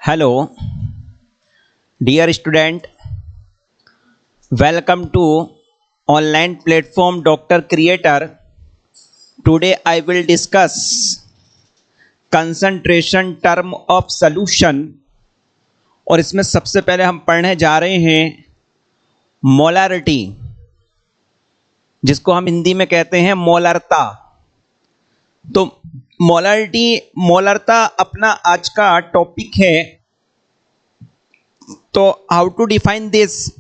Hello, dear student. Welcome to online platform Dr. Creator. Today I will discuss concentration term of solution और इसमें सबसे पहले हम पढ़ने जा रहे हैं मोलारिटी, जिसको हम हिंदी में कहते हैं मोलरता। तो मोलरता अपना आज का टॉपिक है। तो हाउ टू डिफाइन दिस,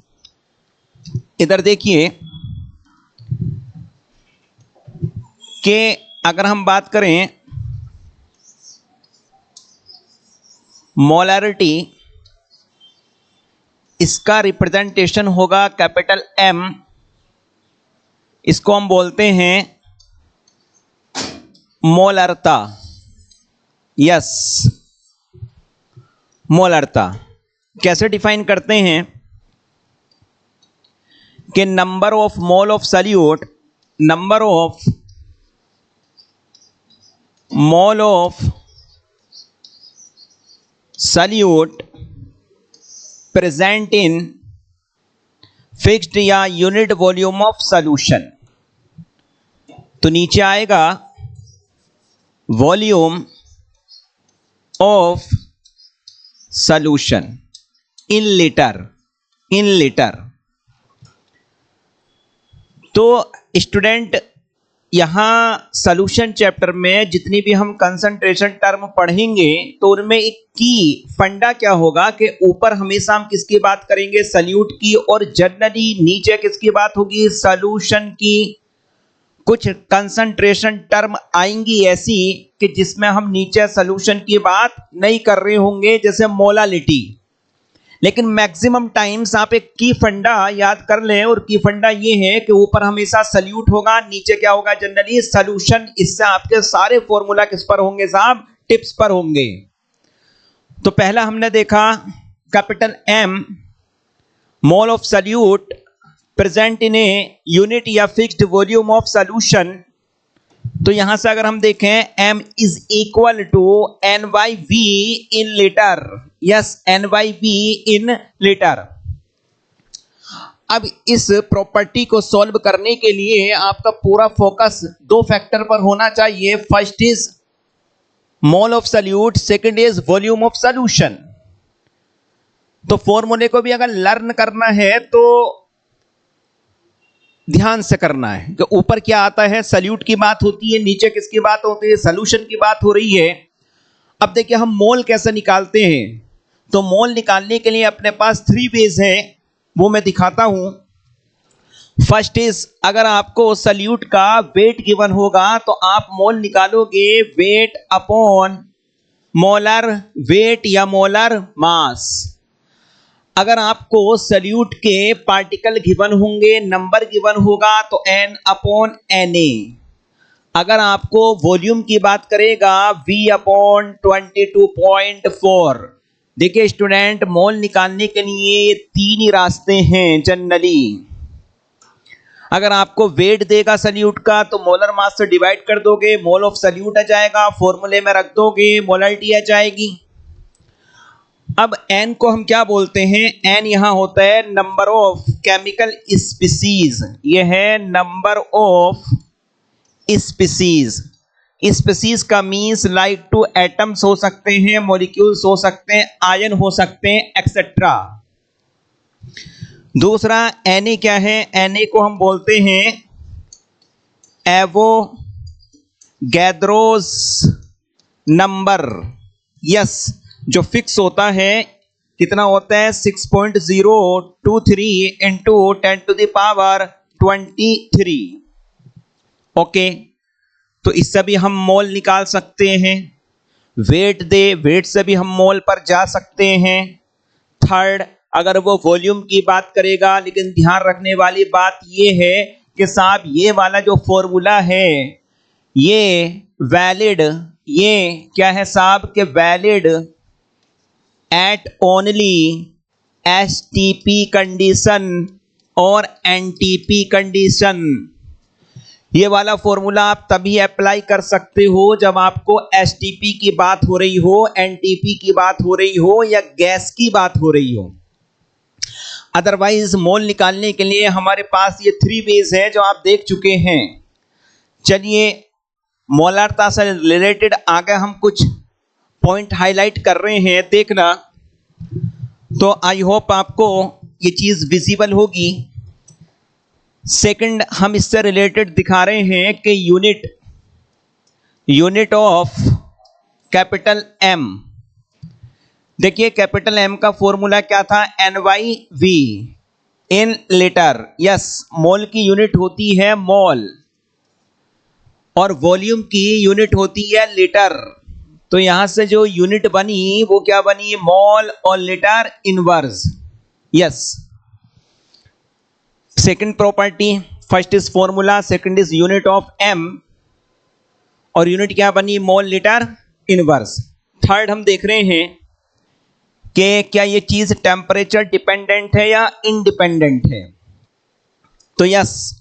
इधर देखिए कि अगर हम बात करें मोलारिटी, इसका रिप्रेजेंटेशन होगा कैपिटल एम। इसको हम बोलते हैं मोलरता। यस, मोलरता कैसे डिफाइन करते हैं कि number of mole of solute, number of mole of solute present in fixed या यूनिट वॉल्यूम ऑफ सॉल्यूशन। तो नीचे आएगा volume of solution in litre. तो स्टूडेंट, यहां सॉल्यूशन चैप्टर में जितनी भी हम कंसंट्रेशन टर्म पढ़ेंगे तो उनमें एक की फंडा क्या होगा कि ऊपर हमेशा हम किसकी बात करेंगे, सॉल्यूट की, और जनरली नीचे किसकी बात होगी, सॉल्यूशन की। कुछ कंसंट्रेशन टर्म आएंगी ऐसी कि जिसमें हम नीचे सॉल्यूशन की बात नहीं कर रहे होंगे, जैसे मोलालिटी। लेकिन मैक्सिमम टाइम्स आप एक की फंडा याद कर लें, और की फंडा ये है कि ऊपर हमेशा सॉल्यूट होगा, नीचे क्या होगा, जनरली सॉल्यूशन। इससे आपके सारे फॉर्मूला किस पर होंगे साहब, टिप्स पर होंगे। तो पहला हमने देखा capital M, mole of solute present in a unit या फिक्स्ड वॉल्यूम ऑफ सॉल्यूशन। तो यहां से अगर हम देखें, m is equal to n by V in litre. Yes, n by V in liter. अब इस प्रॉपर्टी को सॉल्व करने के लिए आपका पूरा फोकस दो फैक्टर पर होना चाहिए। First is mole of solute, second is volume of solution. तो फॉर्मूले को भी अगर लर्न करना है तो ध्यान से करना है कि ऊपर क्या आता है, सॉल्यूट की बात होती है, नीचे किसकी बात होती है, सॉल्यूशन की बात हो रही है। अब देखिए हम मोल कैसे निकालते हैं। तो मोल निकालने के लिए अपने पास 3 वेज है, वो मैं दिखाता हूं। फर्स्ट इज, अगर आपको सॉल्यूट का वेट गिवन होगा तो आप मोल निकालोगे वेट अपॉन मोलर वेट या मोलर मास। अगर आपको सॉल्यूट के पार्टिकल गिवन होंगे, नंबर गिवन होगा, तो n अपॉन Na। अगर आपको वॉल्यूम की बात करेगा, V अपॉन 22.4। देखिए स्टूडेंट, मोल निकालने के लिए 3 ही रास्ते हैं जनरली। अगर आपको वेट देगा सॉल्यूट का तो मोलर मास से डिवाइड कर दोगे, मोल ऑफ सॉल्यूट आ जाएगा, फॉर्मूले में रख दोगे, मोलारिटी आ जाएगी। अब n को हम क्या बोलते हैं, n यहां होता है नंबर ऑफ केमिकल स्पीसीज। ये है नंबर ऑफ स्पीसीज। स्पीसीज का मींस लाइक टू एटम्स हो सकते हैं, मॉलिक्यूल्स हो सकते हैं, आयन हो सकते हैं, एक्सेट्रा। दूसरा Na क्या है, Na को हम बोलते हैं एवोगैड्रोस नंबर। यस, जो फिक्स होता है, कितना होता है, 6.023 इंटू 10⁻23। ओके, तो इससे भी हम मोल निकाल सकते हैं। वेट दे, वेट से भी हम मोल पर जा सकते हैं। थर्ड, अगर वो वॉल्यूम की बात करेगा, लेकिन ध्यान रखने वाली बात ये है कि साहब ये वाला जो फॉर्मूला है ये वैलिड, ये क्या है साहब के valid at only STP condition और एनटीपी कंडीशन। ये वाला फॉर्मूला आप तभी अप्लाई कर सकते हो जब आपको एसटीपी की बात हो रही हो, एनटीपी की बात हो रही हो या गैस की बात हो रही हो। अदरवाइज मोल निकालने के लिए हमारे पास ये 3 वेज है जो आप देख चुके हैं। चलिए मोलारता से रिलेटेड आगे हम कुछ पॉइंट हाईलाइट कर रहे हैं, देखना। तो आई होप आपको ये चीज विजिबल होगी। सेकंड, हम इससे रिलेटेड दिखा रहे हैं कि यूनिट ऑफ कैपिटल एम। देखिए कैपिटल एम का फॉर्मूला क्या था, NYV इन लीटर। यस, मोल की यूनिट होती है मोल और वॉल्यूम की यूनिट होती है लीटर। तो यहां से जो यूनिट बनी वो क्या बनी, मोल और liter inverse. Yes, second property, first is formula, second is unit of M और यूनिट क्या बनी, मोल लीटर इनवर्स। थर्ड हम देख रहे हैं कि क्या ये चीज टेम्परेचर डिपेंडेंट है या इंडिपेंडेंट है। तो यस,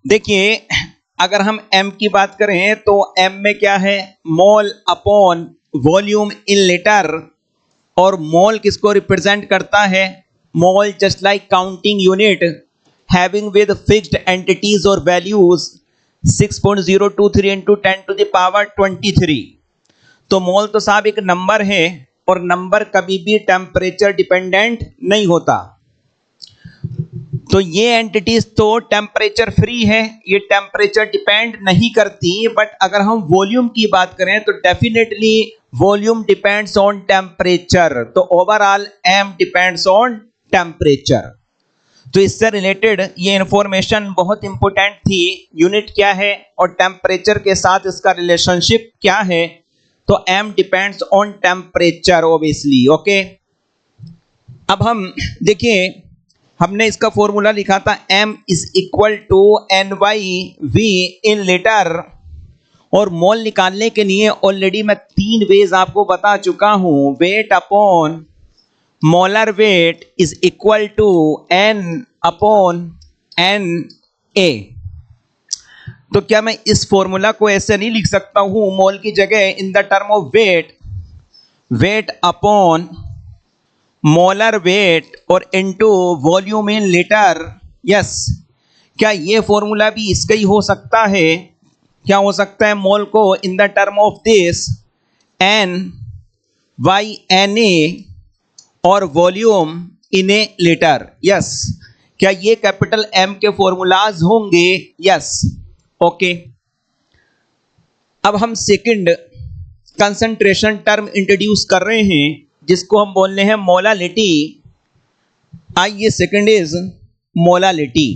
देखिए अगर हम m की बात करें तो m में क्या है, mole upon volume in litre, और मोल किसको रिप्रेजेंट करता है, mole just like counting unit having with fixed entities और values 6.023 into 10 to the power 23। तो मोल तो साहब एक नंबर है और नंबर कभी भी टेम्परेचर डिपेंडेंट नहीं होता। तो ये एंटिटीज तो टेम्परेचर फ्री है, ये टेम्परेचर डिपेंड नहीं करती। बट अगर हम वॉल्यूम की बात करें तो definitely volume depends on temperature. तो overall M depends on temperature. तो इससे रिलेटेड ये इंफॉर्मेशन बहुत इंपॉर्टेंट थी, यूनिट क्या है और टेम्परेचर के साथ इसका रिलेशनशिप क्या है। तो M depends on temperature obviously. Okay, अब हम देखिए, हमने इसका फॉर्मूला लिखा था m is equal to NYV in litre, और मोल निकालने के लिए ऑलरेडी मैं 3 वेज आपको बता चुका हूं। Weight upon molar weight is equal to N upon NA। तो क्या मैं इस फॉर्मूला को ऐसे नहीं लिख सकता हूं, मोल की जगह in the term of weight upon molar weight और into volume in litre. Yes, क्या ये फॉर्मूला भी इसका ही हो सकता है? क्या हो सकता है, मोल को in the term of this NYNA और volume in a litre. Yes, क्या ये कैपिटल M के फॉर्मूलाज होंगे? Yes, okay. अब हम सेकंड कंसंट्रेशन टर्म इंट्रोड्यूस कर रहे हैं जिसको हम बोल रहे हैं मोलालिटी। आइए, सेकंड इज मोलालिटी।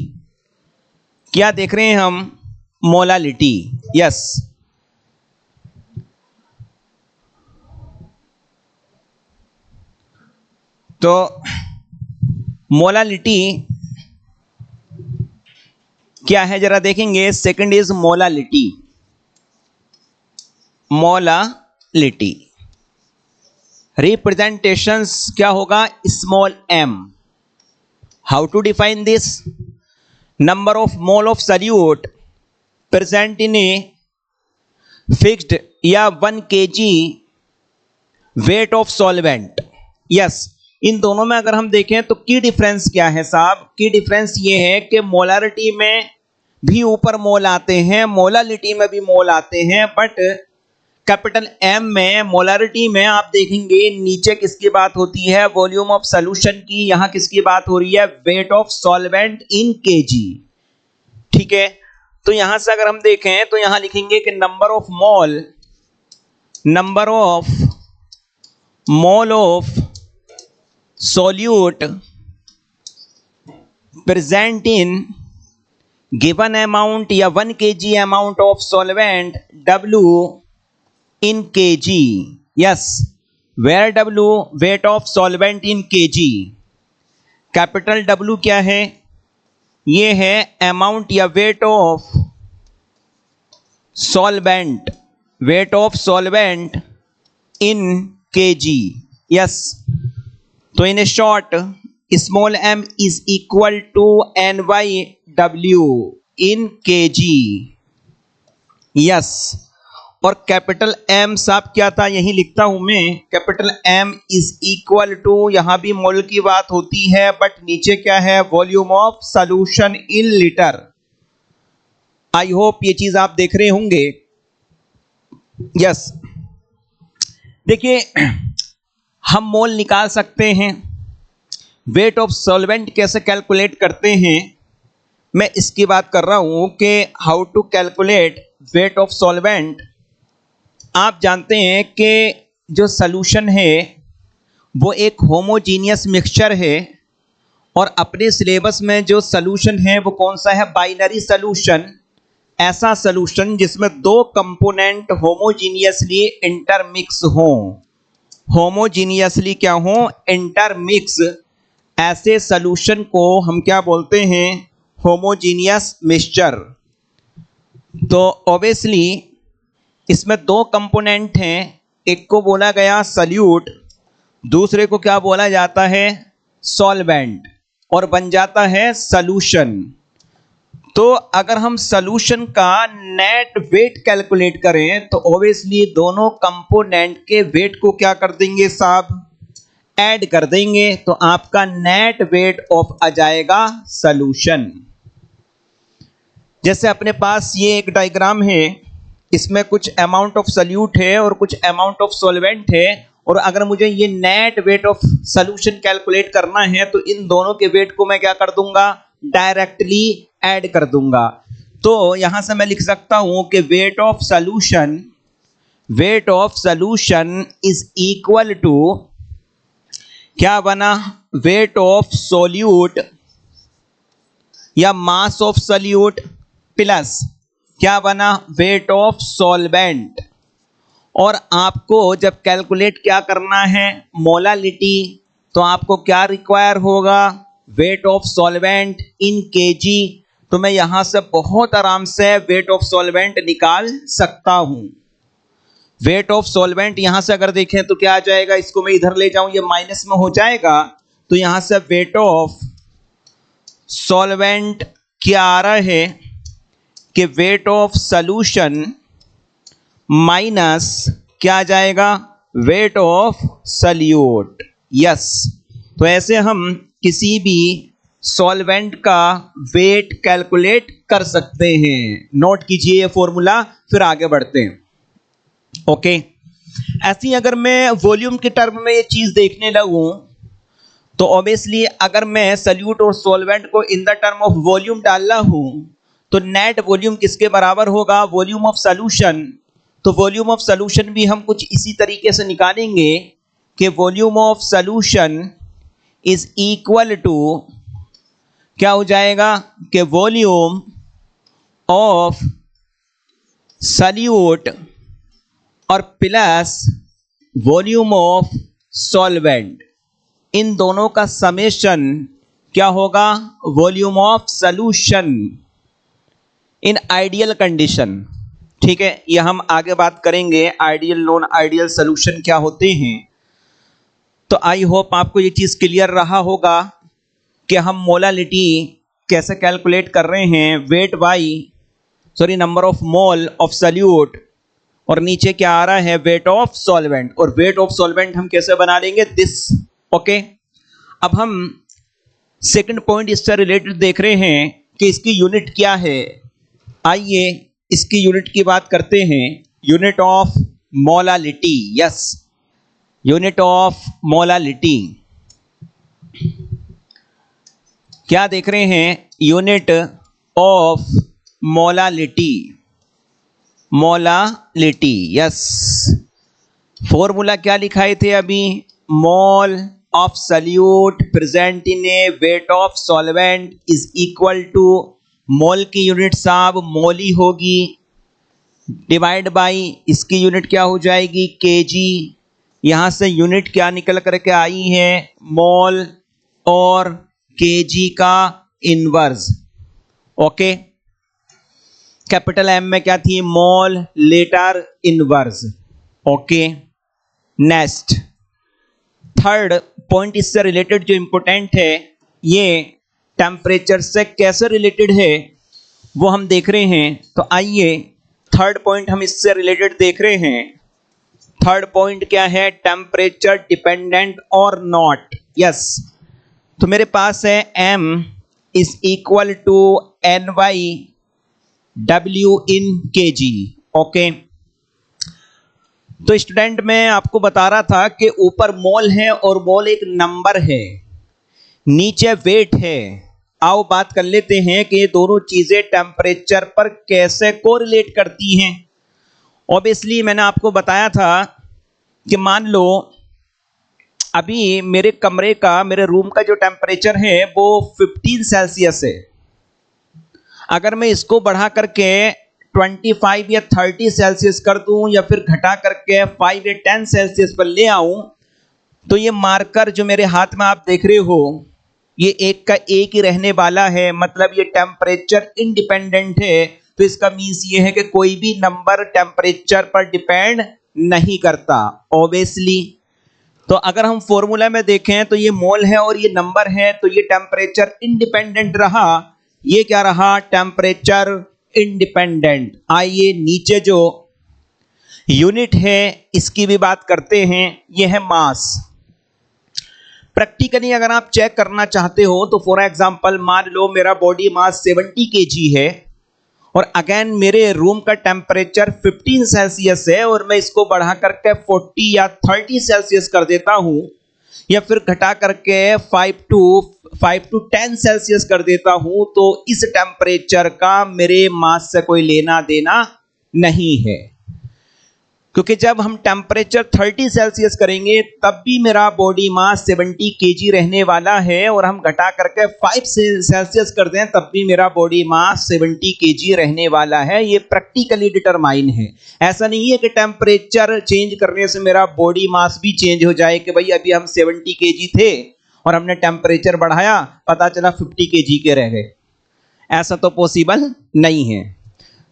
क्या देख रहे हैं हम, मोलालिटी। यस, तो मोलालिटी क्या है जरा देखेंगे। Second is molality. Molality representations क्या होगा, small m। How to define this, number of mole of solute present in a fixed या 1 kg weight of solvent. Yes, इन दोनों में अगर हम देखें तो की डिफरेंस क्या है साहब, की डिफरेंस ये है कि मोलारिटी में भी ऊपर मोल आते हैं, मोलालिटी में भी मोल आते हैं, बट कैपिटल M में मोलारिटी में आप देखेंगे नीचे किसकी बात होती है, वॉल्यूम ऑफ सॉल्यूशन की। यहां किसकी बात हो रही है, wait of solvent in kg। ठीक है, तो यहां से अगर हम देखें तो यहां लिखेंगे कि number of mole of solute present in given amount या 1 kg amount of solvent W in kg। yes, where W weight of solvent in kg। Capital W क्या है, ये है अमाउंट या weight of solvent in kg। Yes, तो in short small m is equal to NYW in kg। Yes. और capital M साहब क्या था, यही लिखता हूं मैं, capital M is equal to, यहां भी मोल की बात होती है बट नीचे क्या है, volume of solution in litre. I hope ये चीज आप देख रहे होंगे। यस, देखिए हम मोल निकाल सकते हैं। वेट ऑफ सॉल्वेंट कैसे कैलकुलेट करते हैं, मैं इसकी बात कर रहा हूं कि how to calculate weight of solvent. आप जानते हैं कि जो सॉल्यूशन है वो एक होमोजीनियस मिक्सचर है, और अपने सिलेबस में जो सॉल्यूशन है वो कौन सा है, बाइनरी सॉल्यूशन। ऐसा सॉल्यूशन जिसमें दो कंपोनेंट होमोजीनियसली इंटरमिक्स हो, होमोजीनियसली क्या हो, इंटरमिक्स। ऐसे सॉल्यूशन को हम क्या बोलते हैं, होमोजीनियस मिक्सचर। तो ऑब्वियसली इसमें दो कंपोनेंट हैं, एक को बोला गया सॉल्यूट, दूसरे को क्या बोला जाता है, सॉल्वेंट, और बन जाता है सॉल्यूशन। तो अगर हम सॉल्यूशन का नेट वेट कैलकुलेट करें तो ऑब्वियसली दोनों कंपोनेंट के वेट को क्या कर देंगे साहब, ऐड कर देंगे, तो आपका नेट वेट ऑफ आ जाएगा सॉल्यूशन। जैसे अपने पास ये एक डायग्राम है, इसमें कुछ अमाउंट ऑफ सॉल्यूट है और कुछ अमाउंट ऑफ सॉल्वेंट है, और अगर मुझे ये net wait of solution calculate करना है तो इन दोनों के वेट को मैं क्या कर दूंगा, डायरेक्टली ऐड कर दूंगा। तो यहां से मैं लिख सकता हूं कि weight of solution is equal to, क्या बना, वेट ऑफ सॉल्यूट या मास ऑफ सॉल्यूट प्लस क्या बना, वेट ऑफ सॉल्वेंट। और आपको जब कैलकुलेट क्या करना है, मोलालिटी, तो आपको क्या रिक्वायर होगा, wait of solvent in KG. तो मैं यहां से बहुत आराम से वेट ऑफ सॉल्वेंट निकाल सकता हूं। वेट ऑफ सॉल्वेंट यहां से अगर देखें तो क्या आ जाएगा, इसको मैं इधर ले जाऊं, ये माइनस में हो जाएगा, तो यहां से वेट ऑफ सॉल्वेंट क्या आ रहा है कि वेट ऑफ सॉल्यूशन माइनस क्या आ जाएगा, वेट ऑफ सॉल्यूट। यस, तो ऐसे हम किसी भी सॉल्वेंट का वेट कैलकुलेट कर सकते हैं। नोट कीजिए ये फॉर्मूला, फिर आगे बढ़ते हैं। ओके, ऐसी अगर मैं वॉल्यूम के टर्म में ये चीज देखने लगूं तो ऑब्वियसली अगर मैं सॉल्यूट और सॉल्वेंट को in the term of volume डाल रहा हूं तो नेट वॉल्यूम किसके बराबर होगा, वॉल्यूम ऑफ सॉल्यूशन। तो वॉल्यूम ऑफ सॉल्यूशन भी हम कुछ इसी तरीके से निकालेंगे कि volume of solution is equal to, क्या हो जाएगा कि वॉल्यूम ऑफ सॉल्यूट और प्लस वॉल्यूम ऑफ सॉल्वेंट, इन दोनों का समेशन क्या होगा, volume of solution in ideal condition. ठीक है, यह हम आगे बात करेंगे, आइडियल नॉन आइडियल सॉल्यूशन क्या होते हैं। तो आई होप आपको ये चीज क्लियर रहा होगा कि हम मोलालिटी कैसे कैलकुलेट कर रहे हैं, weight by number of mole of solute, और नीचे क्या आ रहा है, वेट ऑफ सॉल्वेंट, और वेट ऑफ सॉल्वेंट हम कैसे बना लेंगे, दिस। ओके, अब हम सेकंड पॉइंट इससे रिलेटेड देख रहे हैं कि इसकी यूनिट क्या है। आइए इसकी यूनिट की बात करते हैं, unit of molality. Yes, unit of molality क्या देख रहे हैं, unit of molality, molality. Yes, formula क्या लिखाए थे अभी, mole of solute present in a weight of solvent is equal to, mole की यूनिट साहब मोल ही होगी, डिवाइड बाई इसकी यूनिट क्या हो जाएगी, केजी। यहां से यूनिट क्या निकल करके आई है, मोल और केजी का इनवर्स। ओके, कैपिटल एम में क्या थी, mole, litre inverse. Okay, next third point इससे रिलेटेड जो इंपॉर्टेंट है, ये टेम्परेचर से कैसे रिलेटेड है वो हम देख रहे हैं। तो आइए थर्ड पॉइंट हम इससे रिलेटेड देख रहे हैं। थर्ड पॉइंट क्या है? टेम्परेचर डिपेंडेंट और नॉट। यस, तो मेरे पास है m is equal to NY/W in kg। Okay, तो स्टूडेंट मैं आपको बता रहा था कि ऊपर मोल है और मोल एक नंबर है, नीचे वेट है। आओ बात कर लेते हैं कि ये दोनों चीजें टेम्परेचर पर कैसे कोरिलेट करती हैं। ऑब्वियसली मैंने आपको बताया था कि मान लो अभी मेरे कमरे का, मेरे रूम का जो टेम्परेचर है वो 15 सेल्सियस है। अगर मैं इसको बढ़ा करके 25 या 30 सेल्सियस कर दूं या फिर घटा करके 5 या 10 सेल्सियस पर ले आऊं, तो ये मार्कर जो मेरे हाथ में आप देख रहे हो ये एक का एक ही रहने वाला है, मतलब ये टेम्परेचर इंडिपेंडेंट है। तो इसका मीन्स ये है कि कोई भी नंबर टेम्परेचर पर डिपेंड नहीं करता ऑब्वियसली। तो अगर हम फॉर्मूला में देखें तो ये मोल है और ये नंबर है, तो ये टेम्परेचर इंडिपेंडेंट रहा, ये क्या रहा? Temperature independent. आइए नीचे जो यूनिट है इसकी भी बात करते हैं, ये है मास। प्रैक्टिकली अगर आप चेक करना चाहते हो तो फॉर एग्जांपल मान लो मेरा बॉडी मास 70 kg है और अगेन मेरे रूम का टेम्परेचर 15 सेल्सियस है और मैं इसको बढ़ा करके 40 या 30 सेल्सियस कर देता हूं या फिर घटा करके 5 to 10 सेल्सियस कर देता हूं, तो इस टेम्परेचर का मेरे मास से कोई लेना देना नहीं है, क्योंकि जब हम टेम्परेचर 30 सेल्सियस करेंगे तब भी मेरा बॉडी मास 70 kg रहने वाला है और हम घटा करके 5 सेल्सियस कर दें तब भी मेरा बॉडी मास 70 kg रहने वाला है। ये प्रैक्टिकली डिटरमाइन है। ऐसा नहीं है कि टेम्परेचर चेंज करने से मेरा बॉडी मास भी चेंज हो जाए कि भाई अभी हम 70 kg थे और हमने टेम्परेचर बढ़ाया, पता चला 50 kg के रह गए। ऐसा तो पॉसिबल नहीं है।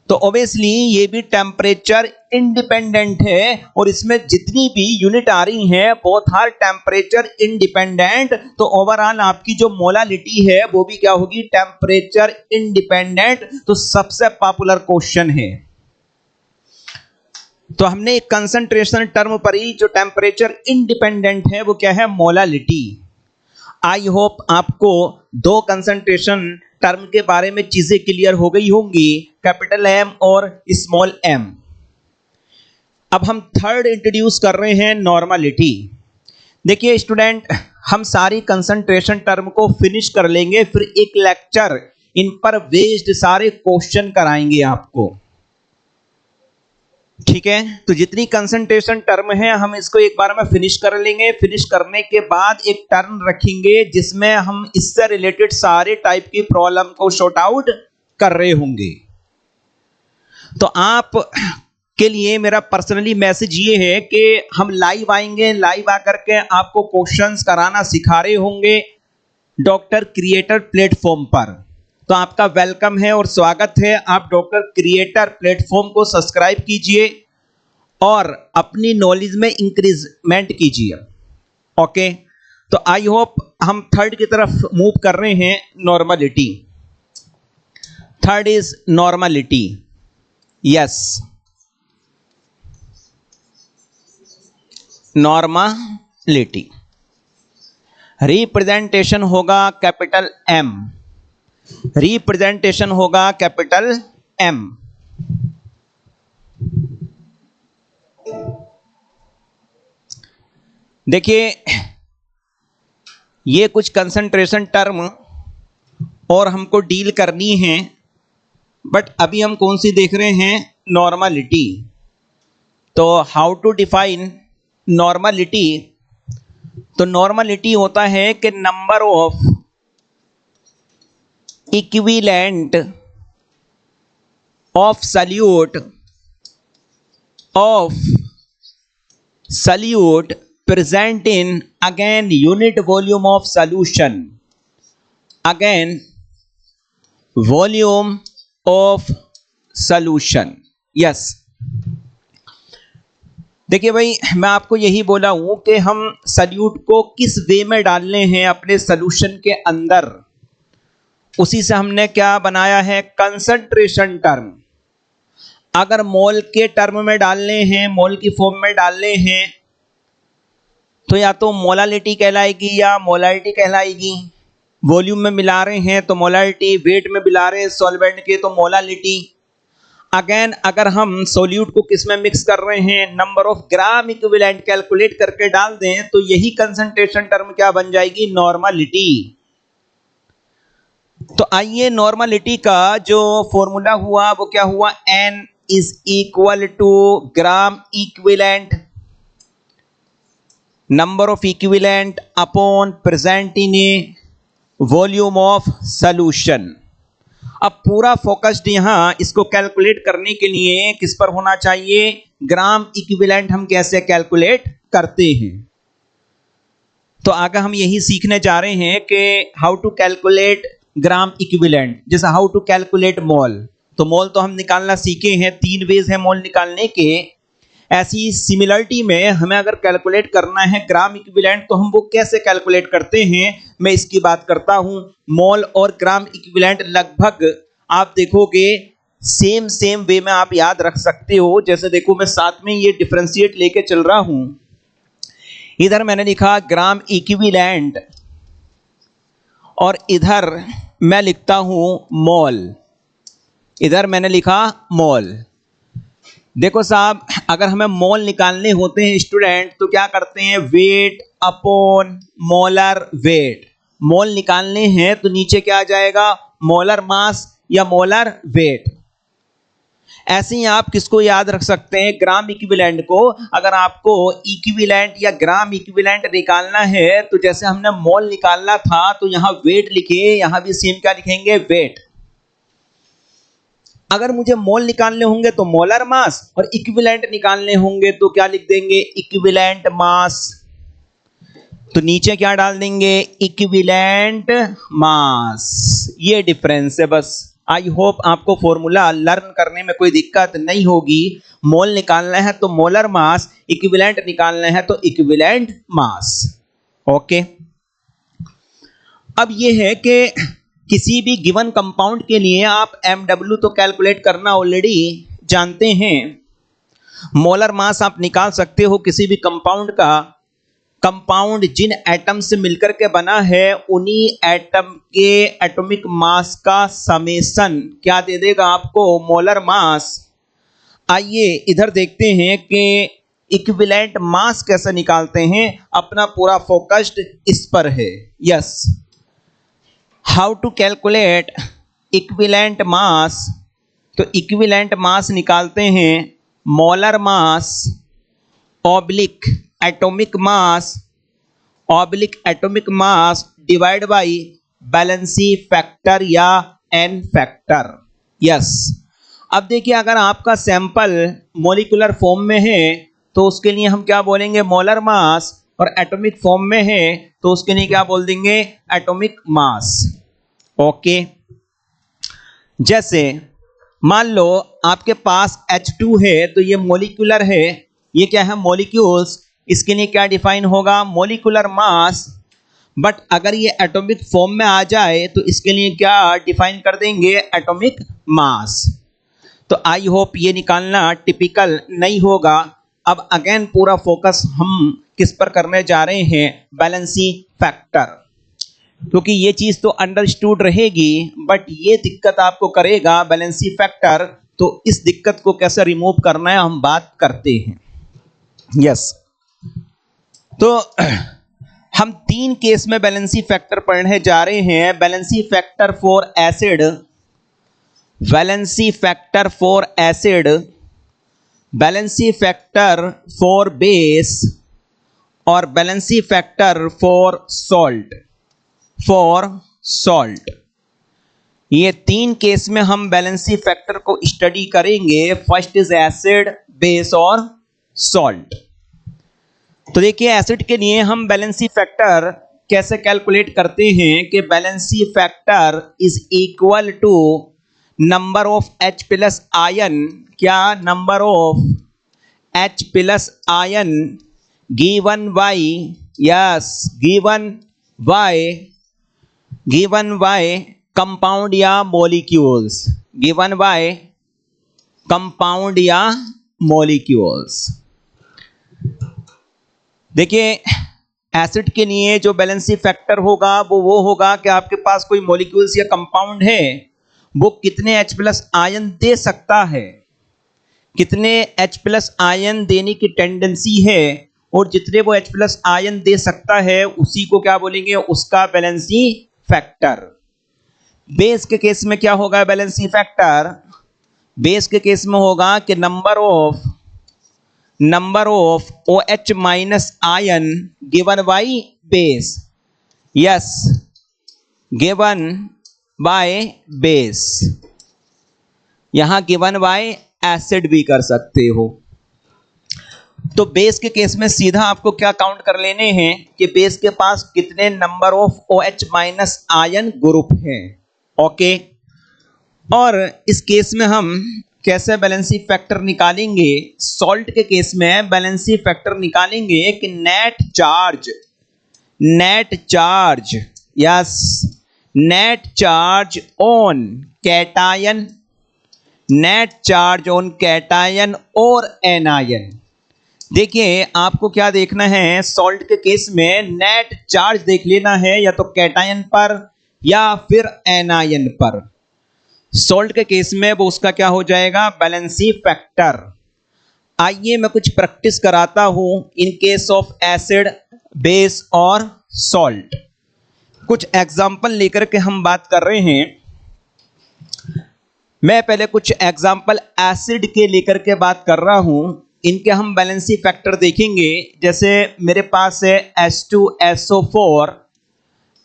तो ऑब्वियसली ये भी टेम्परेचर इंडिपेंडेंट है और इसमें जितनी भी यूनिट आ रही हैं बोथ आर टेम्परेचर इंडिपेंडेंट। तो ओवरऑल आपकी जो मोलालिटी है वो भी क्या होगी? Temperature independent. तो सबसे पॉपुलर क्वेश्चन है, तो हमने एक कंसंट्रेशन टर्म पर ही, जो टेम्परेचर इंडिपेंडेंट है वो क्या है? मोलालिटी। आई होप आपको दो कंसंट्रेशन टर्म के बारे में चीजें क्लियर हो गई होंगी, कैपिटल एम और स्मॉल एम। अब हम थर्ड इंट्रोड्यूस कर रहे हैं, नॉर्मलिटी। देखिए स्टूडेंट, हम सारी कंसंट्रेशन टर्म को फिनिश कर लेंगे, फिर एक लेक्चर इन पर बेस्ड सारे क्वेश्चन कराएंगे आपको, ठीक है? तो जितनी कंसंट्रेशन टर्म है हम इसको एक बार में फिनिश कर लेंगे। फिनिश करने के बाद एक टर्म रखेंगे जिसमें हम इससे रिलेटेड सारे टाइप की प्रॉब्लम को सॉर्ट आउट कर रहे होंगे। तो आप के लिए मेरा पर्सनली मैसेज ये है कि हम लाइव आएंगे, लाइव आकर के आपको क्वेश्चंस कराना सिखा रहे होंगे डॉक्टर क्रिएटर प्लेटफॉर्म पर। तो आपका वेलकम है और स्वागत है। आप डॉक्टर क्रिएटर प्लेटफॉर्म को सब्सक्राइब कीजिए और अपनी नॉलेज में इंक्रीजमेंट कीजिए। ओके, तो आई होप हम थर्ड की तरफ मूव कर रहे हैं, normality. Third is normality. Yes, normality representation होगा कैपिटल एम, रिप्रेजेंटेशन होगा कैपिटल एम। देखिए ये कुछ कंसंट्रेशन टर्म और हमको डील करनी है, बट अभी हम कौन सी देख रहे हैं? नॉर्मलिटी। तो हाउ टू डिफाइन नॉर्मलिटी? तो नॉर्मलिटी होता है कि number of equivalent of solute present in again unit volume of solution, again volume of solution। yes, देखिए भाई, मैं आपको यही बोला हूं कि हम सल्यूट को किस वे में डालने हैं अपने सॉल्यूशन के अंदर, उसी से हमने क्या बनाया है? Concentration term. अगर मोल के टर्म में डालने हैं, मोल की फॉर्म में डालने हैं, तो या तो मोलालिटी कहलाएगी या मोलारिटी कहलाएगी। वॉल्यूम में मिला रहे हैं तो मोलारिटी, वेट में मिला रहे हैं सॉल्वेंट के तो मोलालिटी। अगेन अगर हम सोल्यूट को किस में मिक्स कर रहे हैं, number of gram equivalent calculate करके डाल दें तो यही कंसंट्रेशन टर्म क्या बन जाएगी, नॉर्मलिटी। तो आइए नॉर्मलिटी का जो फॉर्मूला हुआ वो क्या हुआ, N is equal to gram equivalent, number of equivalent upon present in a volume of solution. अब पूरा फोकस्ड यहां इसको कैलकुलेट करने के लिए किस पर होना चाहिए, ग्राम इक्विवेलेंट हम कैसे कैलकुलेट करते हैं। तो आगे हम यही सीखने जा रहे हैं कि how to calculate gram equivalent, जैसे हाउ टू कैलकुलेट मोल। तो मोल तो हम निकालना सीखे हैं, 3 वेज है मोल निकालने के। ऐसी सिमिलरिटी में हमें अगर कैलकुलेट करना है ग्राम इक्विवेलेंट तो हम वो कैसे कैलकुलेट करते हैं, मैं इसकी बात करता हूं। मोल और ग्राम इक्विवेलेंट लगभग आप देखोगे सेम वे में आप याद रख सकते हो। जैसे देखो मैं साथ में ये डिफरेंशिएट लेके चल रहा हूं, इधर मैंने लिखा ग्राम इक्विवेलेंट और इधर मैं लिखता हूं मोल, इधर मैंने लिखा मोल। देखो साहब, अगर हमें मोल निकालने होते हैं स्टूडेंट तो क्या करते हैं, वेट अपॉन मोलर वेट। मोल निकालने हैं तो नीचे क्या आ जाएगा, मोलर मास या मोलर वेट। ऐसे ही आप किसको याद रख सकते हैं, ग्राम इक्विवेलेंट को। अगर आपको इक्विवेलेंट या ग्राम इक्विवेलेंट निकालना है तो जैसे हमने मोल निकालना था तो यहां वेट लिखे, यहां भी सेम क्या लिखेंगे, वेट। अगर मुझे मोल निकालने होंगे तो मोलर मास और इक्विवेलेंट निकालने होंगे तो क्या लिख देंगे, इक्विवेलेंट मास। तो नीचे क्या डाल देंगे, इक्विवेलेंट मास। ये डिफरेंस है बस। आई होप आपको फॉर्मूला लर्न करने में कोई दिक्कत नहीं होगी। मोल निकालना है तो मोलर मास, इक्विवेलेंट निकालना है तो इक्विवेलेंट मास। ओके, अब ये है कि किसी भी गिवन कंपाउंड के लिए आप MW तो कैलकुलेट करना ऑलरेडी जानते हैं। मोलर मास आप निकाल सकते हो किसी भी कंपाउंड का। कंपाउंड जिन एटम से मिलकर के बना है उन्हीं एटम के एटॉमिक मास का समेशन क्या दे देगा आपको, मोलर मास। आइए इधर देखते हैं कि इक्विवेलेंट मास कैसे निकालते हैं। अपना पूरा फोकस्ड इस पर है। Yes, how to calculate equivalent mass. तो इक्विवेलेंट मास निकालते हैं molar mass oblique atomic mass oblique atomic mass divide by valency factor या एन फैक्टर। यस, अब देखिए अगर आपका सैंपल मॉलिक्यूलर फॉर्म में है तो उसके लिए हम क्या बोलेंगे, मोलर मास, और एटॉमिक फॉर्म में है तो उसके लिए क्या बोल देंगे, एटॉमिक मास। ओके, जैसे मान लो आपके पास H2 है तो ये मॉलिक्यूलर है, ये क्या है, मॉलिक्यूल्स। इसके लिए क्या डिफाइन होगा, मॉलिक्यूलर मास। बट अगर ये एटॉमिक फॉर्म में आ जाए तो इसके लिए क्या डिफाइन कर देंगे, एटॉमिक मास। तो आई होप ये निकालना टिपिकल नहीं होगा। अब अगेन पूरा फोकस हम किस पर करने जा रहे हैं, बैलेंसी फैक्टर, क्योंकि ये चीज तो अंडरस्टूड रहेगी बट ये दिक्कत आपको करेगा बैलेंसी फैक्टर। तो इस दिक्कत को कैसे रिमूव करना है हम बात करते हैं। यस, तो हम 3 केस में बैलेंसी फैक्टर पढ़ने जा रहे हैं। Valency factor for acid, valency factor for acid, valency factor for base और बैलेंसी फैक्टर फॉर सॉल्ट। ये 3 केस में हम बैलेंसी फैक्टर को स्टडी करेंगे। फर्स्ट इज एसिड, बेस और सॉल्ट। तो देखिए एसिड के लिए हम बैलेंसी फैक्टर कैसे कैलकुलेट करते हैं कि valency factor is equal to number of H plus ion, क्या, number of H plus ion given by, yes, given by compound या मॉलिक्यूल्स, गिवन बाय कंपाउंड या मॉलिक्यूल्स। देखिए एसिड के लिए जो बैलेंसिंग फैक्टर होगा वो होगा कि आपके पास कोई मॉलिक्यूल्स या कंपाउंड है, वो कितने H+ आयन दे सकता है, कितने H+ आयन देने की टेंडेंसी है, और जितने वो H+ आयन दे सकता है उसी को क्या बोलेंगे, उसका बैलेंसिंग फैक्टर। बेस के केस में क्या होगा बैलेंसिंग फैक्टर, बेस के केस में होगा कि number of OH- ion given by base, yes given by base, यहां गिवन बाय एसिड भी कर सकते हो। तो बेस के केस में सीधा आपको क्या काउंट कर लेने हैं कि बेस के पास कितने number of OH- ion group हैं, ओके। और इस केस में हम कैसे बैलेंसिंग फैक्टर निकालेंगे, सॉल्ट के केस में बैलेंसिंग फैक्टर निकालेंगे कि net charge yes net charge on cation, net charge on cation और एनायन। देखिए आपको क्या देखना है, सॉल्ट के केस में नेट चार्ज देख लेना है या तो कैटायन पर या फिर एनायन पर। सॉल्ट के केस में वो उसका क्या हो जाएगा, बैलेंसिंग फैक्टर। आइए मैं कुछ प्रैक्टिस कराता हूं in case of acid, base और सॉल्ट। कुछ एग्जांपल लेकर के हम बात कर रहे हैं। मैं पहले कुछ एग्जांपल एसिड के लेकर के बात कर रहा हूं, इनके हम बैलेंसिंग फैक्टर देखेंगे। जैसे मेरे पास है H2SO4,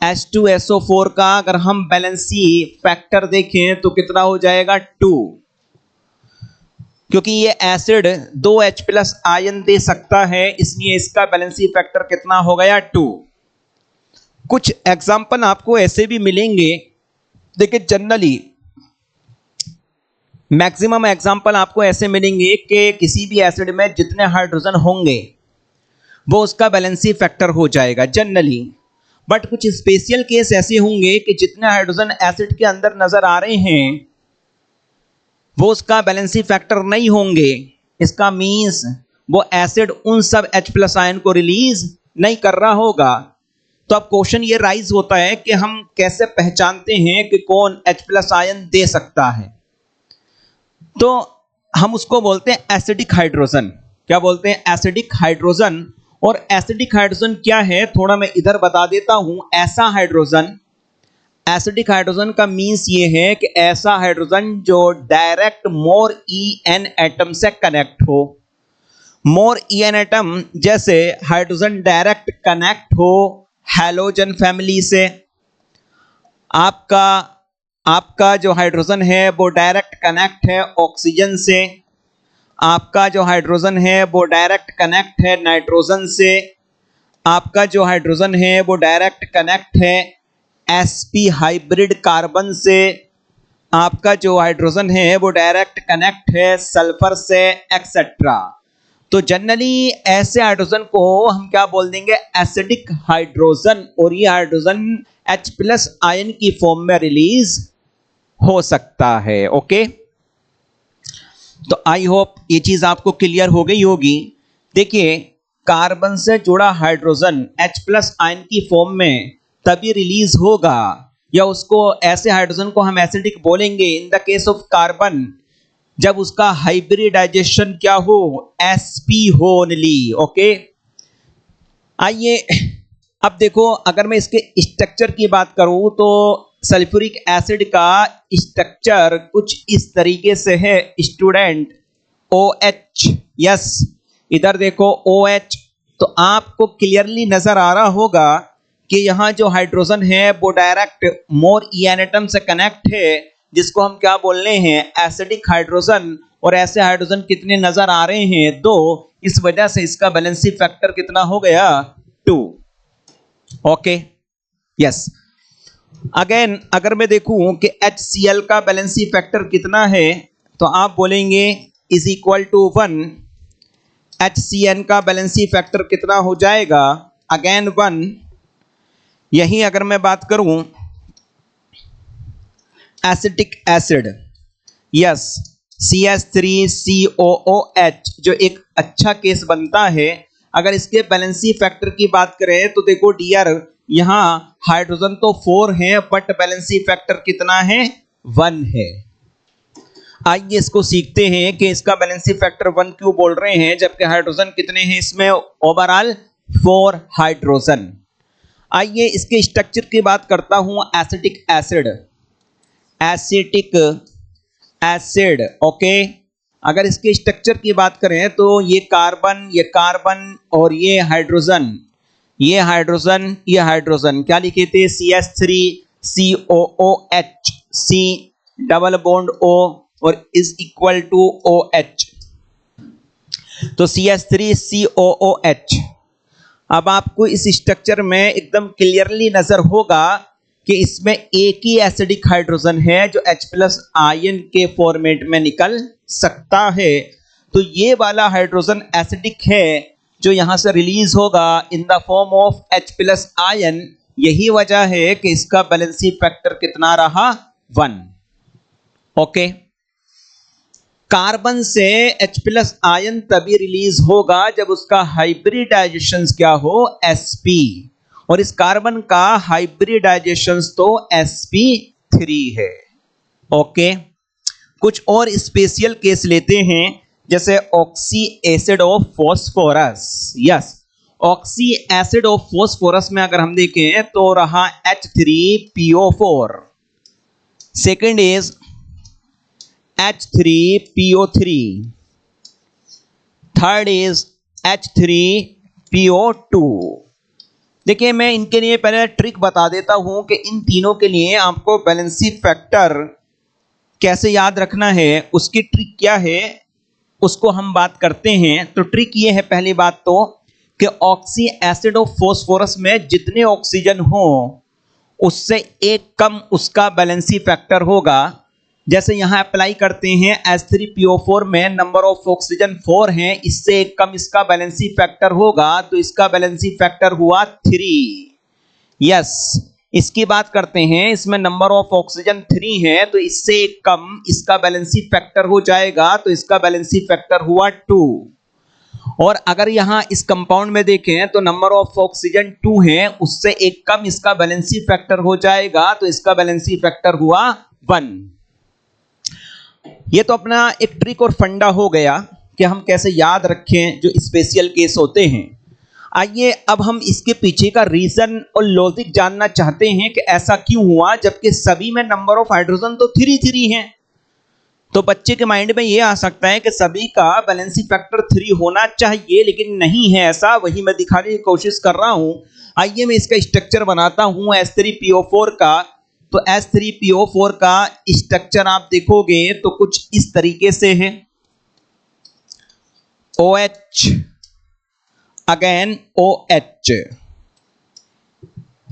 H2SO4 का अगर हम बैलेंसिंग फैक्टर देखें तो कितना हो जाएगा 2, क्योंकि ये एसिड 2 H+ आयन दे सकता है, इसलिए इसका बैलेंसिंग फैक्टर कितना हो गया 2। कुछ एग्जांपल आपको ऐसे भी मिलेंगे। देखिए जनरली मैक्सिमम एग्जांपल आपको ऐसे मिलेंगे कि किसी भी एसिड में जितने हाइड्रोजन होंगे वो उसका बैलेंसिंग फैक्टर हो जाएगा जनरली। बट कुछ स्पेशल केस ऐसे होंगे कि जितने हाइड्रोजन एसिड के अंदर नजर आ रहे हैं वो उसका बैलेंसिंग फैक्टर नहीं होंगे। इसका मीन्स वो एसिड उन सब H+ आयन को रिलीज नहीं कर रहा होगा। तो अब क्वेश्चन ये राइज होता है कि हम कैसे पहचानते हैं कि कौन H+ आयन दे सकता है। तो हम उसको बोलते हैं एसिडिक हाइड्रोजन। क्या बोलते हैं, एसिडिक हाइड्रोजन। और एसिडिक हाइड्रोजन क्या है थोड़ा मैं इधर बता देता हूं। ऐसा हाइड्रोजन, एसिडिक हाइड्रोजन का मीन्स ये है कि ऐसा हाइड्रोजन जो डायरेक्ट मोर En एटम से कनेक्ट हो। मोर En एटम जैसे हाइड्रोजन डायरेक्ट कनेक्ट हो हैलोजन फैमिली से। आपका जो हाइड्रोजन है वो डायरेक्ट कनेक्ट है ऑक्सीजन से। आपका जो हाइड्रोजन है वो डायरेक्ट कनेक्ट है नाइट्रोजन से। आपका जो हाइड्रोजन है वो डायरेक्ट कनेक्ट है sp हाइब्रिड कार्बन से। आपका जो हाइड्रोजन है वो डायरेक्ट कनेक्ट है सल्फर से, एक्सेट्रा। तो जनरली ऐसे हाइड्रोजन को हम क्या बोल देंगे, एसिडिक हाइड्रोजन। और ये हाइड्रोजन H+ आयन की फॉर्म में रिलीज हो सकता है, ओके। तो आई होप ये चीज आपको क्लियर हो गई होगी। देखिए कार्बन से जुड़ा हाइड्रोजन H+ आयन की फॉर्म में तभी रिलीज होगा, या उसको ऐसे हाइड्रोजन को हम एसिडिक बोलेंगे in the case of carbon, जब उसका हाइब्रिडाइजेशन क्या हो, sp हो ओनली, ओके। आइए अब देखो, अगर मैं इसके स्ट्रक्चर की बात करूं तो सल्फ्यूरिक एसिड का स्ट्रक्चर कुछ इस तरीके से है स्टूडेंट। OH, यस इधर देखो OH। तो आपको क्लियरली नजर आ रहा होगा कि यहां जो हाइड्रोजन है वो डायरेक्ट मोर En एटम से कनेक्ट है, जिसको हम क्या बोल रहे हैं, एसिडिक हाइड्रोजन। और ऐसे हाइड्रोजन कितने नजर आ रहे हैं, 2। इस वजह से इसका बैलेंसिंग फैक्टर कितना हो गया, 2, ओके, यस। अगेन अगर मैं देखूं कि HCl का बैलेंसिंग फैक्टर कितना है, तो आप बोलेंगे इज इक्वल टू 1। HCN का बैलेंसिंग फैक्टर कितना हो जाएगा, अगेन 1। यही अगर मैं बात करूं एसिटिक एसिड, यस CH3COOH जो एक अच्छा केस बनता है। अगर इसके बैलेंसी फैक्टर की बात करें तो देखो डियर, यहाँ हाइड्रोजन तो 4 है बट बैलेंसी फैक्टर कितना है, 1 है। आइए इसको सीखते हैं कि इसका बैलेंसी फैक्टर 1 क्यों बोल रहे हैं, जबकि हाइड्रोजन कितने हैं इसमें, ओवरऑल 4 हाइड्रोजन। आइए इसके स्ट्रक्चर की बात करता हूं। Acetic acid, acetic acid, okay. अगर इसके स्ट्रक्चर की बात करें तो ये कार्बन और ये हाइड्रोजन, ये हाइड्रोजन, ये हाइड्रोजन, क्या लिखे थे, CH3COOH, C double bond O और इज इक्वल टू OH, तो CH3COOH। अब आपको इस स्ट्रक्चर में एकदम क्लियरली नजर होगा कि इसमें एक ही एसिडिक हाइड्रोजन है जो H+ आयन के फॉर्मेट में निकल सकता है। तो ये वाला हाइड्रोजन एसिडिक है जो यहां से रिलीज होगा in the form of H+ ion. यही वजह है कि इसका बैलेंसी फैक्टर कितना रहा, 1, ओके। कार्बन से H+ आयन तभी रिलीज होगा जब उसका हाइब्रिडाइजेशन क्या हो, sp, और इस कार्बन का हाइब्रिडाइजेशन तो sp3 है, ओके। कुछ और स्पेशल केस लेते हैं, जैसे oxy acid of phosphorus. Yes, oxy acid of phosphorus में अगर हम देखें तो रहा H3PO4, second is H3PO3, third is H3PO2। देखिए मैं इनके लिए पहले ट्रिक बता देता हूं कि इन तीनों के लिए आपको बैलेंसी फैक्टर कैसे याद रखना है, उसकी ट्रिक क्या है उसको हम बात करते हैं। तो ट्रिक ये है, पहली बात तो कि ऑक्सी एसिड ऑफ फॉस्फोरस में जितने ऑक्सीजन हो उससे एक कम उसका बैलेंसी फैक्टर होगा। जैसे यहां अप्लाई करते हैं H3PO4 में नंबर ऑफ ऑक्सीजन 4 हैं, इससे एक कम इसका बैलेंसी फैक्टर होगा, तो इसका बैलेंसी फैक्टर हुआ 3। यस, इसकी बात करते हैं, इसमें नंबर ऑफ ऑक्सीजन 3 है तो इससे एक कम इसका बैलेंसी फैक्टर हो जाएगा, तो इसका बैलेंसी फैक्टर हुआ 2। और अगर यहां इस कंपाउंड में देखें तो नंबर ऑफ ऑक्सीजन 2 है, उससे एक कम इसका बैलेंसी फैक्टर हो जाएगा, तो इसका बैलेंसी फैक्टर हुआ 1। ये तो अपना एक ट्रिक और फंडा हो गया कि हम कैसे याद रखें जो स्पेशल केस होते हैं। आइए अब हम इसके पीछे का रीजन और लॉजिक जानना चाहते हैं कि ऐसा क्यों हुआ, जबकि सभी में नंबर ऑफ हाइड्रोजन तो 3 हैं। तो बच्चे के माइंड में ये आ सकता है कि सभी का बैलेंसी फैक्टर 3 होना चाहिए, लेकिन नहीं है ऐसा, वही मैं दिखाने की कोशिश कर रहा हूं। आइए मैं इसका स्ट्रक्चर बनाता हूं H3PO4 का। तो H3PO4 का स्ट्रक्चर आप देखोगे तो कुछ इस तरीके से है, OH अगेन OH।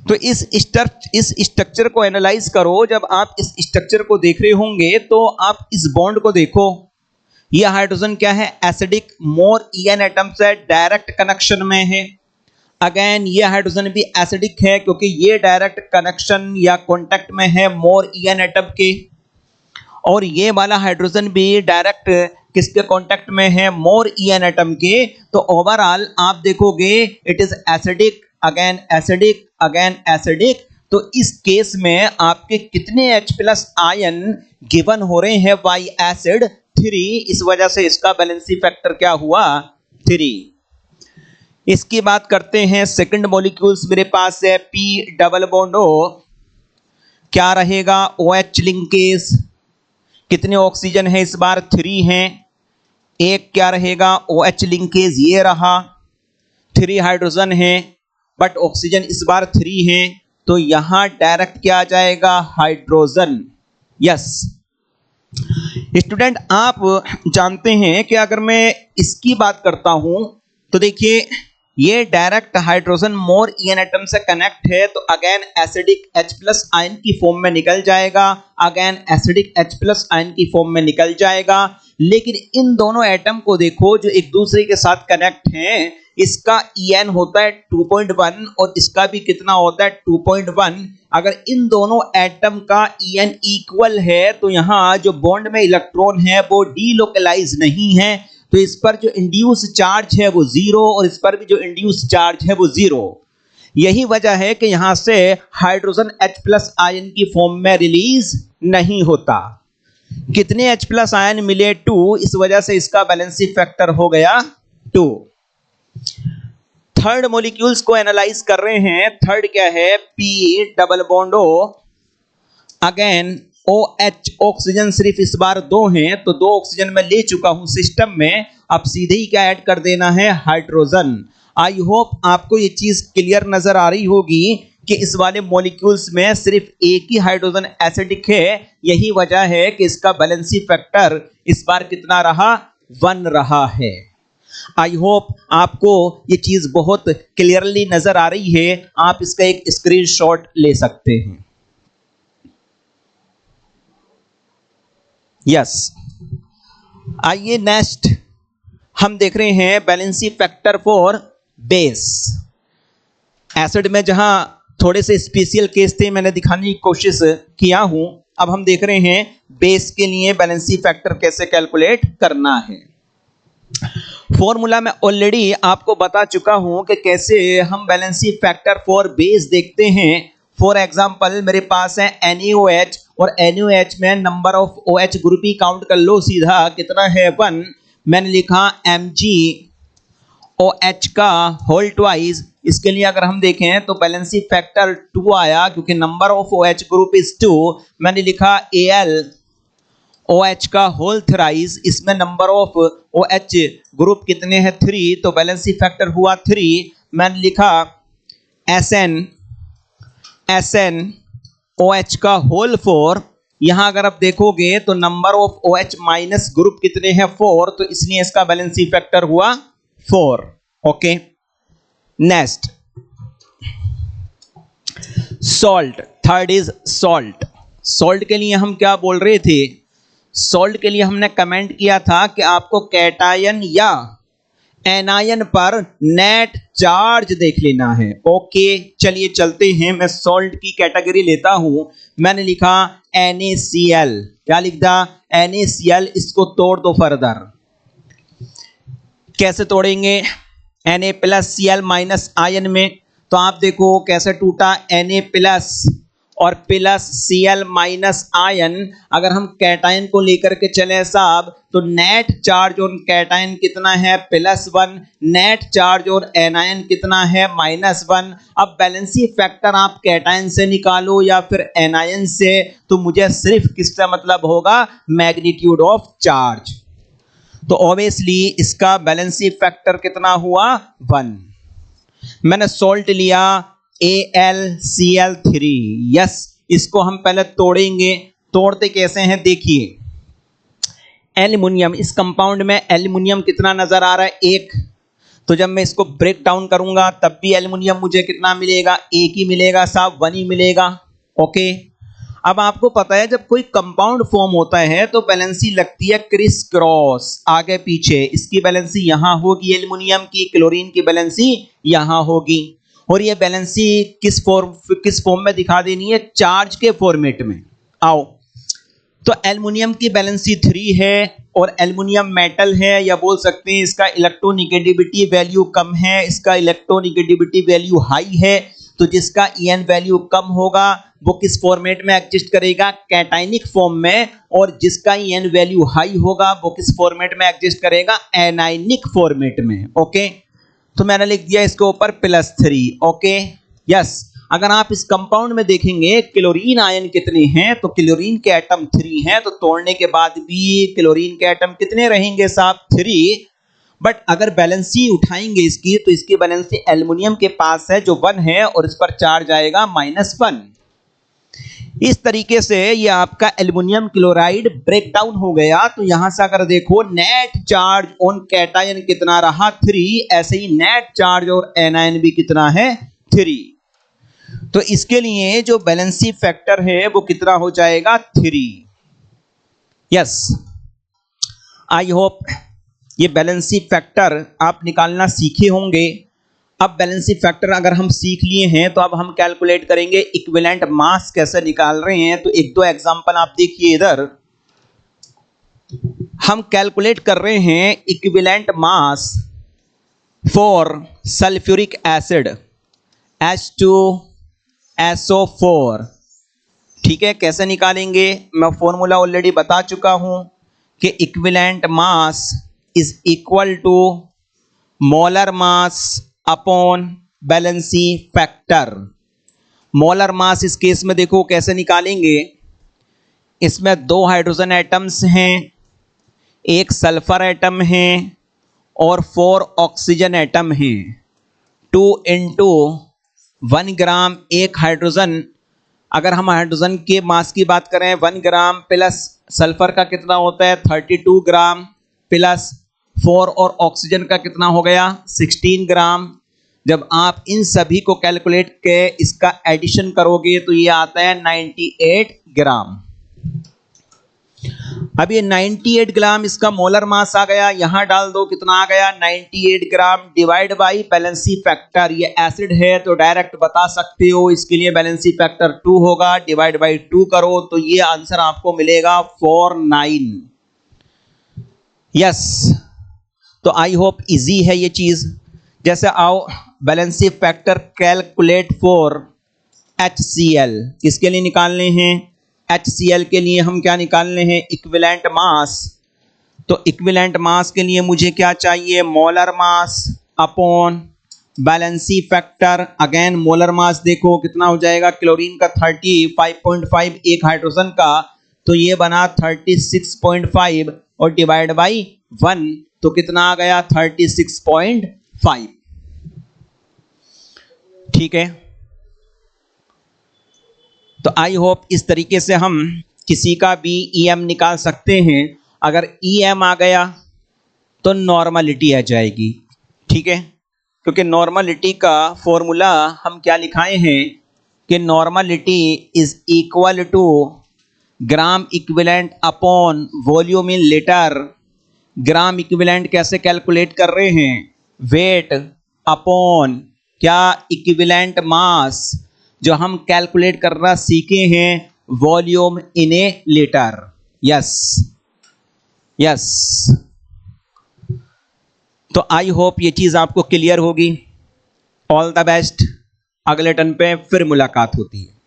तो इस स्ट्रक्चर को एनालाइज करो। जब आप इस स्ट्रक्चर को देख रहे होंगे तो आप इस बॉन्ड को देखो, ये हाइड्रोजन क्या है, एसिडिक, मोर EN एटम से डायरेक्ट कनेक्शन में है। अगेन ये हाइड्रोजन भी एसिडिक है क्योंकि ये डायरेक्ट कनेक्शन या कांटेक्ट में है मोर EN एटम के, और ये वाला हाइड्रोजन भी डायरेक्ट किसके कांटेक्ट में है, मोर EN एटम के। तो ओवरऑल आप देखोगे it is acidic again acidic again acidic. तो इस केस में आपके कितने H+ आयन गिवन हो रहे हैं बाय एसिड, 3। इस वजह से इसका बैलेंसी फैक्टर क्या हुआ, 3। इसकी बात करते हैं सेकंड मॉलिक्यूल्स मेरे पास है P डबल बॉन्ड O, क्या रहेगा, OH लिंकेज, कितने ऑक्सीजन है इस बार, 3 हैं। एक क्या रहेगा, OH लिंकेज, ये रहा, 3 हाइड्रोजन है बट ऑक्सीजन इस बार 3 है, तो यहां डायरेक्ट क्या आ जाएगा, हाइड्रोजन। यस स्टूडेंट, आप जानते हैं कि अगर मैं इसकी बात करता हूं तो देखिए ये डायरेक्ट हाइड्रोजन मोर ईएन एटम से कनेक्ट है तो again acidic H plus ion की फॉर्म में निकल जाएगा, again acidic H plus ion की फॉर्म में निकल जाएगा। लेकिन इन दोनों एटम को देखो जो एक दूसरे के साथ कनेक्ट हैं, इसका ईएन होता है 2.1 और इसका भी कितना होता है 2.1। अगर इन दोनों एटम का ईएन इक्वल है तो यहाँ जो बॉन्ड में इलेक्ट्रॉन है वो डीलोकलाइज नहीं है, तो इस पर जो इंड्यूस चार्ज है वो जीरो और इस पर भी जो इंड्यूस चार्ज है वो जीरो। यही वजह है कि यहां से हाइड्रोजन H प्लस आयन की फॉर्म में रिलीज नहीं होता। कितने H प्लस आयन मिले 2, इस वजह से इसका बैलेंसी फैक्टर हो गया 2। थर्ड मॉलिक्यूल्स को एनालाइज कर रहे हैं। थर्ड क्या है, P double bond O, again OH, oxygen सिर्फ इस बार 2 हैं तो 2 ऑक्सीजन मैं ले चुका हूं सिस्टम में, अब सीधे ही क्या ऐड कर देना है, हाइड्रोजन। आई होप आपको ये चीज क्लियर नजर आ रही होगी कि इस वाले मॉलिक्यूल्स में सिर्फ एक ही हाइड्रोजन एसिडिक है, यही वजह है कि इसका बैलेंसी फैक्टर इस बार कितना रहा, 1 रहा है। आई होप आपको ये चीज बहुत क्लियरली नजर आ रही है, आप इसका एक स्क्रीनशॉट ले सकते हैं। यस, आइए नेक्स्ट हम देख रहे हैं valency factor for base. Acid में जहां थोड़े से स्पेशल केस थे मैंने दिखाने की कोशिश किया हूं, अब हम देख रहे हैं बेस के लिए बैलेंसी फैक्टर कैसे कैलकुलेट करना है। फॉर्मूला मैं ऑलरेडी आपको बता चुका हूं कि कैसे हम बैलेंसी फैक्टर फॉर बेस देखते हैं। फॉर एग्जांपल मेरे पास है NaOH और NaOH में number of OH group he count कर लो सीधा, कितना है 1। मैंने लिखा MgOH का होल ट्वाइस, इसके लिए अगर हम देखें तो बैलेंसी फैक्टर 2 आया क्योंकि number of OH group is 2। मैंने लिखा AlOH का होल थ्राइस, इसमें नंबर ऑफ OH ग्रुप कितने हैं 3, तो बैलेंसी फैक्टर हुआ 3। मैंने लिखा SnOH का होल 4, यहां अगर आप देखोगे तो number of OH minus group कितने हैं 4, तो इसलिए इसका बैलेंसी फैक्टर हुआ 4। Okay, next salt. Third is salt. Salt के लिए हम क्या बोल रहे थे, सॉल्ट के लिए हमने कमेंट किया था कि आपको कैटायन या एनायन पर नेट चार्ज देख लेना है। ओके, चलिए चलते हैं, मैं सॉल्ट की कैटेगरी लेता हूं। मैंने लिखा NaCl, क्या लिखा NaCl, इसको तोड़ दो फर्दर। कैसे तोड़ेंगे, Na plus Cl minus ion में, तो आप देखो कैसे टूटा, Na प्लस और प्लस Cl माइनस आयन। अगर हम कैटायन को लेकर के चले साहब तो नेट चार्ज ऑन कैटायन कितना है +1, नेट चार्ज ऑन एनायन कितना है -1। अब बैलेंसी फैक्टर आप कैटायन से निकालो या फिर एनायन से, तो मुझे सिर्फ किसका मतलब होगा, मैग्नीट्यूड ऑफ चार्ज। तो ऑब्वियसली इसका बैलेंसी फैक्टर कितना हुआ, 1। मैंने सॉल्ट लिया AlCl3। यस, इसको हम पहले तोड़ेंगे। तोड़ते कैसे हैं देखिए, एल्युमिनियम, इस कंपाउंड में एल्युमिनियम कितना नजर आ रहा है, 1। तो जब मैं इसको ब्रेक डाउन करूंगा तब भी एल्युमिनियम मुझे कितना मिलेगा, 1 ही मिलेगा साहब, 1 ही मिलेगा। ओके, अब आपको पता है जब कोई कंपाउंड फॉर्म होता है तो बैलेंसी लगती है क्रिस क्रॉस, आगे पीछे। इसकी बैलेंसी यहां होगी एल्युमिनियम की, क्लोरीन की बैलेंसी यहां होगी। और ये बैलेंसी किस फॉर्म में दिखा देनी है, चार्ज के फॉर्मेट में। आओ, तो एल्युमिनियम की बैलेंसी 3 है और एल्युमिनियम मेटल है, या बोल सकते हैं इसका इलेक्ट्रोनिगेटिविटी वैल्यू कम है, इसका इलेक्ट्रोनिगेटिविटी वैल्यू हाई है। तो जिसका EN वैल्यू कम होगा वो किस फॉर्मेट में एग्जिस्ट करेगा, कैटायनिक फॉर्म में, और जिसका EN वैल्यू हाई होगा वो किस फॉर्मेट में एग्जिस्ट करेगा, एनायनिक फॉर्मेट में। ओके, तो मैंने लिख दिया इसके ऊपर +3। ओके, यस, अगर आप इस कंपाउंड में देखेंगे क्लोरीन आयन कितने हैं, तो क्लोरीन के एटम 3 हैं, तो तोड़ने के बाद भी क्लोरीन के एटम कितने रहेंगे साहब, 3। बट अगर बैलेंसी उठाएंगे इसकी, तो इसकी बैलेंसी एल्युमिनियम के पास है जो 1 है और इस पर चार्ज आएगा -1। इस तरीके से ये आपका एल्युमिनियम क्लोराइड ब्रेक डाउन हो गया। तो यहां से अगर देखो नेट चार्ज ऑन कैटायन कितना रहा 3, ऐसे ही नेट चार्ज और एनायन भी कितना है 3। तो इसके लिए जो बैलेंसी फैक्टर है वो कितना हो जाएगा 3। यस, आई होप ये बैलेंसी फैक्टर आप निकालना सीखे होंगे। अब बैलेंसी फैक्टर अगर हम सीख लिए हैं तो अब हम कैलकुलेट करेंगे इक्विवेलेंट मास कैसे निकाल रहे हैं। तो एक दो एग्जांपल आप देखिए, इधर हम कैलकुलेट कर रहे हैं equivalent mass for sulphuric acid H2SO4। ठीक है, कैसे निकालेंगे मैं फॉर्मूला ऑलरेडी बता चुका हूं कि equivalent mass is equal to molar mass upon valency factor. Molar mass इस केस में देखो कैसे निकालेंगे, इसमें 2 हाइड्रोजन एटम्स हैं, 1 सल्फर एटम है और 4 ऑक्सीजन एटम हैं। 2 × 1 ग्राम 1 हाइड्रोजन, अगर हम हाइड्रोजन के मास की बात करें 1 ग्राम प्लस सल्फर का कितना होता है 32 ग्राम प्लस 4 और ऑक्सीजन का कितना हो गया 16 ग्राम। जब आप इन सभी को कैलकुलेट के इसका एडिशन करोगे तो ये आता है 98 ग्राम। अब ये 98 ग्राम इसका मोलर मास आ गया, यहां डाल दो कितना आ गया 98 gram divide by valency factor. ये एसिड है तो डायरेक्ट बता सकते हो, इसके लिए बैलेंसी फैक्टर 2 होगा, डिवाइड बाई 2 करो तो ये आंसर आपको मिलेगा 49। यस, तो आई होप इजी है ये चीज। जैसे आओ valency factor calculate for HCl, किसके लिए निकालने हैं HCl के लिए हम क्या निकालने हैं इक्विवेलेंट मास। तो इक्विवेलेंट मास के लिए मुझे क्या चाहिए molar mass upon valency factor. Again molar mass देखो कितना हो जाएगा, क्लोरीन का 35.5 एक हाइड्रोजन का, तो ये बना 36.5 और डिवाइड बाई 1 तो कितना आ गया 36.5। ठीक है, तो आई होप इस तरीके से हम किसी का भी EM निकाल सकते हैं। अगर EM आ गया तो नॉर्मलिटी आ जाएगी। ठीक है, क्योंकि नॉर्मलिटी का फॉर्मूला हम क्या लिखाए हैं कि normality is equal to gram equivalent upon volume in litre. Gram equivalent कैसे कैलकुलेट कर रहे हैं, वेट अपॉन क्या इक्विवेलेंट मास जो हम कैलकुलेट करना सीखे हैं volume in a litre. Yes yes, तो आई होप ये चीज आपको क्लियर होगी। ऑल द बेस्ट, अगले टर्न पे फिर मुलाकात होती है।